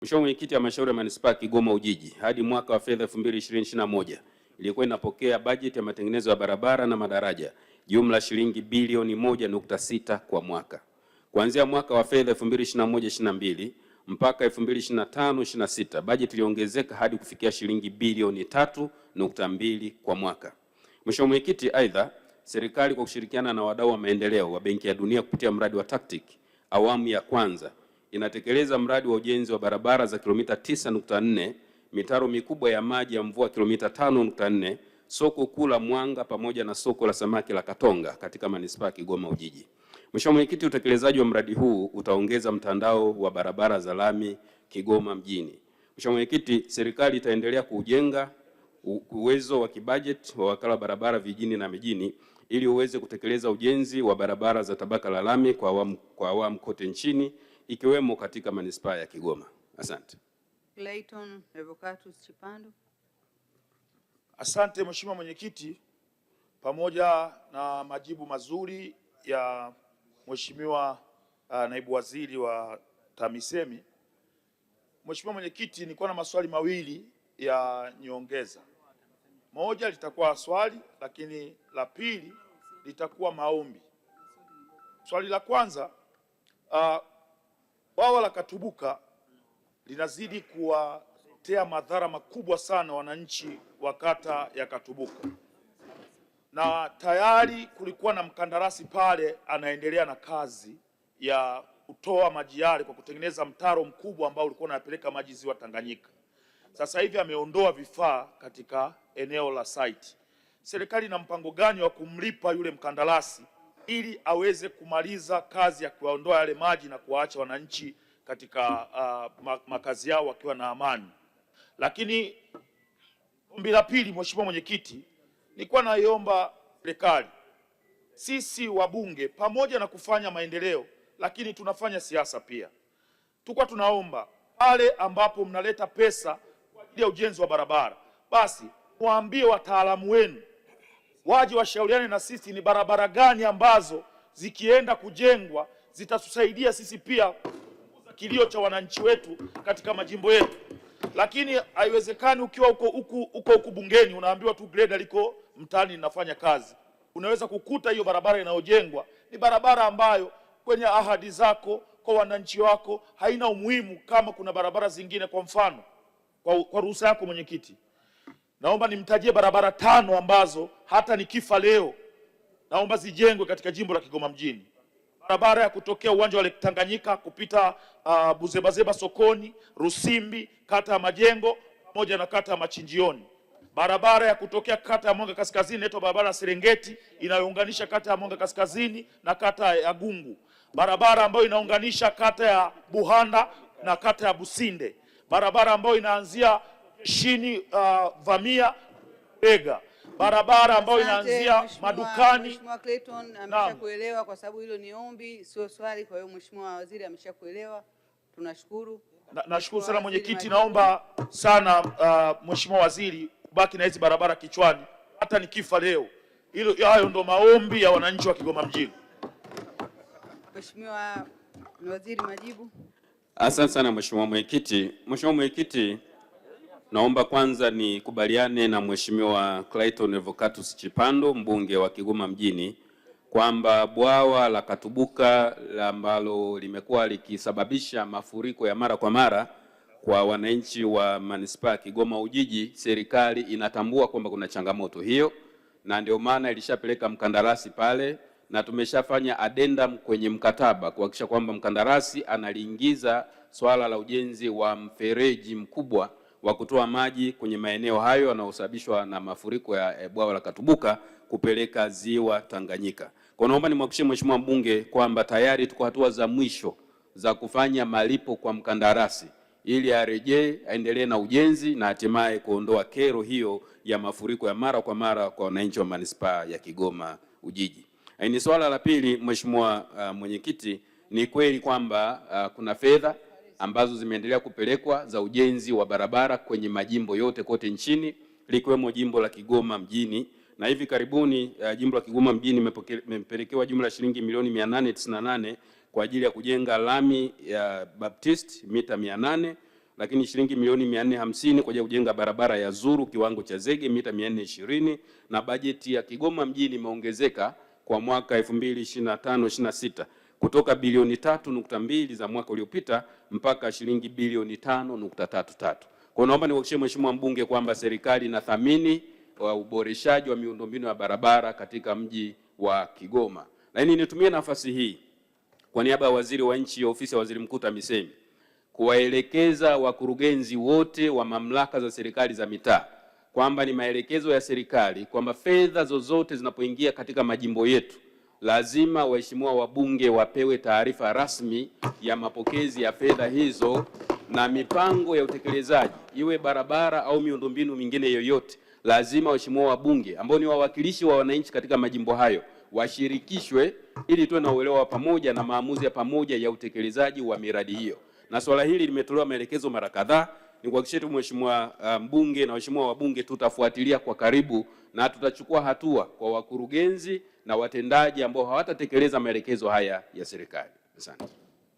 Mheshimiwa Mwenyekiti, halmashauri ya manispaa ya Kigoma Ujiji hadi mwaka wa fedha 2020/2021 ilikuwa inapokea bajeti ya matengenezo ya barabara na madaraja jumla shilingi bilioni 1.6 kwa mwaka. Kuanzia mwaka wa fedha 2021/2022 mpaka 2025/2026 bajeti iliongezeka hadi kufikia shilingi bilioni 3.2 kwa mwaka. Mheshimiwa Mwenyekiti, aidha serikali kwa kushirikiana na wadau wa maendeleo wa Benki ya Dunia kupitia mradi wa TACTIC awamu ya kwanza inatekeleza mradi wa ujenzi wa barabara za kilomita 9.4, mitaro mikubwa ya maji ya mvua kilomita 5.4, soko kuu la Mwanga pamoja na soko la samaki la Katonga katika manispaa ya Kigoma Ujiji. Mheshimiwa Mwenyekiti, utekelezaji wa mradi huu utaongeza mtandao wa barabara za lami Kigoma mjini. Mheshimiwa Mwenyekiti, serikali itaendelea kujenga uwezo wa kibajeti wa wakala barabara vijijini na mijini ili uweze kutekeleza ujenzi wa barabara za tabaka la lami kwa awamu kote nchini ikiwemo katika manispaa ya Kigoma. Asante. Clayton Revocatus Chipando. Asante Mheshimiwa Mwenyekiti, pamoja na majibu mazuri ya Mheshimiwa Naibu Waziri wa TAMISEMI. Mheshimiwa Mwenyekiti, nilikuwa na maswali mawili ya nyongeza. Moja litakuwa swali, lakini la pili litakuwa maombi. Swali la kwanza, bwawa la Katubuka linazidi kuwatea madhara makubwa sana wananchi wa kata ya Katubuka, na tayari kulikuwa na mkandarasi pale anaendelea na kazi ya kutoa maji yale kwa kutengeneza mtaro mkubwa ambao ulikuwa unapeleka maji ziwa Tanganyika. Sasa hivi ameondoa vifaa katika eneo la site. Serikali ina mpango gani wa kumlipa yule mkandarasi ili aweze kumaliza kazi ya kuondoa yale maji na kuwaacha wananchi katika makazi yao wakiwa na amani? Lakini ombi la pili, Mheshimiwa Mwenyekiti, nilikuwa naiomba serikali, sisi wabunge pamoja na kufanya maendeleo, lakini tunafanya siasa pia. Tulikuwa tunaomba pale ambapo mnaleta pesa kwa ajili ya ujenzi wa barabara, basi waambie wataalamu wenu waje washauriane na sisi ni barabara gani ambazo zikienda kujengwa zitatusaidia sisi pia kupunguza kilio cha wananchi wetu katika majimbo yetu. Lakini haiwezekani ukiwa huko bungeni unaambiwa tu greda liko mtaani linafanya kazi. Unaweza kukuta hiyo barabara inayojengwa ni barabara ambayo kwenye ahadi zako kwa wananchi wako haina umuhimu kama kuna barabara zingine. Kwa mfano, kwa ruhusa yako Mwenyekiti, naomba nimtajie barabara 5 ambazo hata nikifa leo naomba zijengwe katika jimbo la Kigoma mjini. Barabara ya kutokea uwanja wa Lake Tanganyika kupita Buzebazeba sokoni, Rusimbi, kata ya Majengo pamoja na kata ya Machinjioni. Barabara ya kutokea kata ya Mwanga Kaskazini inaitwa barabara ya Serengeti inayounganisha kata ya Mwanga Kaskazini na kata ya Gungu. Barabara ambayo inaunganisha kata ya Buhanda na kata ya Businde. Barabara ambayo inaanzia chini Vamia Bega. Barabara ambayo inaanzia madukani. Mheshimiwa Clayton ameshakuelewa kwa sababu hilo ni ombi sio swali, kwa hiyo Mheshimiwa Waziri ameshakuelewa. Tunashukuru. Nashukuru sana Mwenyekiti, naomba sana Mheshimiwa Waziri kubaki na hizi barabara kichwani hata nikifa leo. Hayo ndo maombi ya wananchi wa Kigoma mjini. Mheshimiwa Waziri, majibu. Asante sana Mheshimiwa Mwenyekiti. Mheshimiwa Mwenyekiti, naomba kwanza nikubaliane na Mheshimiwa Clayton Revocatus Chipando, mbunge wa Kigoma mjini, kwamba bwawa la Katubuka ambalo limekuwa likisababisha mafuriko ya mara kwa mara kwa wananchi wa manispaa Kigoma Ujiji, serikali inatambua kwamba kuna changamoto hiyo, na ndio maana ilishapeleka mkandarasi pale na tumeshafanya addendum kwenye mkataba kuhakikisha kwamba mkandarasi analiingiza swala la ujenzi wa mfereji mkubwa wa kutoa maji kwenye maeneo hayo yanayosababishwa na mafuriko ya bwawa la Katubuka kupeleka ziwa Tanganyika. Kwa naomba nimhakikishie Mheshimiwa mbunge kwamba tayari tuko hatua za mwisho za kufanya malipo kwa mkandarasi ili arejee aendelee na ujenzi na hatimaye kuondoa kero hiyo ya mafuriko ya mara kwa mara kwa wananchi wa manispaa ya Kigoma Ujiji. Ni swala la pili, Mheshimiwa Mwenyekiti, ni kweli kwamba kuna fedha ambazo zimeendelea kupelekwa za ujenzi wa barabara kwenye majimbo yote kote nchini likiwemo jimbo la Kigoma mjini, na hivi karibuni jimbo la Kigoma mjini imepelekewa jumla ya shilingi milioni 898 kwa ajili ya kujenga lami ya Baptist mita 800, lakini shilingi milioni 450 kwa ajili ya kujenga barabara ya Zuru kiwango cha zege mita 420, na bajeti ya Kigoma mjini imeongezeka kwa mwaka 2025/26 kutoka bilioni 3.2 za mwaka uliopita mpaka shilingi bilioni 5.33. Kwa naomba niwahakikishie Mheshimiwa mbunge kwamba serikali inathamini uboreshaji wa miundombinu ya barabara katika mji wa Kigoma. Lakini nitumie nafasi hii kwa niaba ya Waziri wa Nchi, Ofisi ya Waziri Mkuu TAMISEMI, kuwaelekeza wakurugenzi wote wa mamlaka za serikali za mitaa kwamba ni maelekezo ya serikali kwamba fedha zozote zinapoingia katika majimbo yetu lazima waheshimiwa wabunge wapewe taarifa rasmi ya mapokezi ya fedha hizo, na mipango ya utekelezaji iwe barabara au miundombinu mingine yoyote, lazima waheshimiwa wabunge ambao ni wawakilishi wa wananchi katika majimbo hayo washirikishwe ili tuwe na uelewa pamoja na maamuzi ya pamoja ya utekelezaji wa miradi hiyo. Na swala hili limetolewa maelekezo mara kadhaa. Ni kuhakikishia tu Mheshimiwa mbunge na waheshimiwa wabunge tutafuatilia kwa karibu na tutachukua hatua kwa wakurugenzi na watendaji ambao hawatatekeleza maelekezo haya ya serikali. Asante.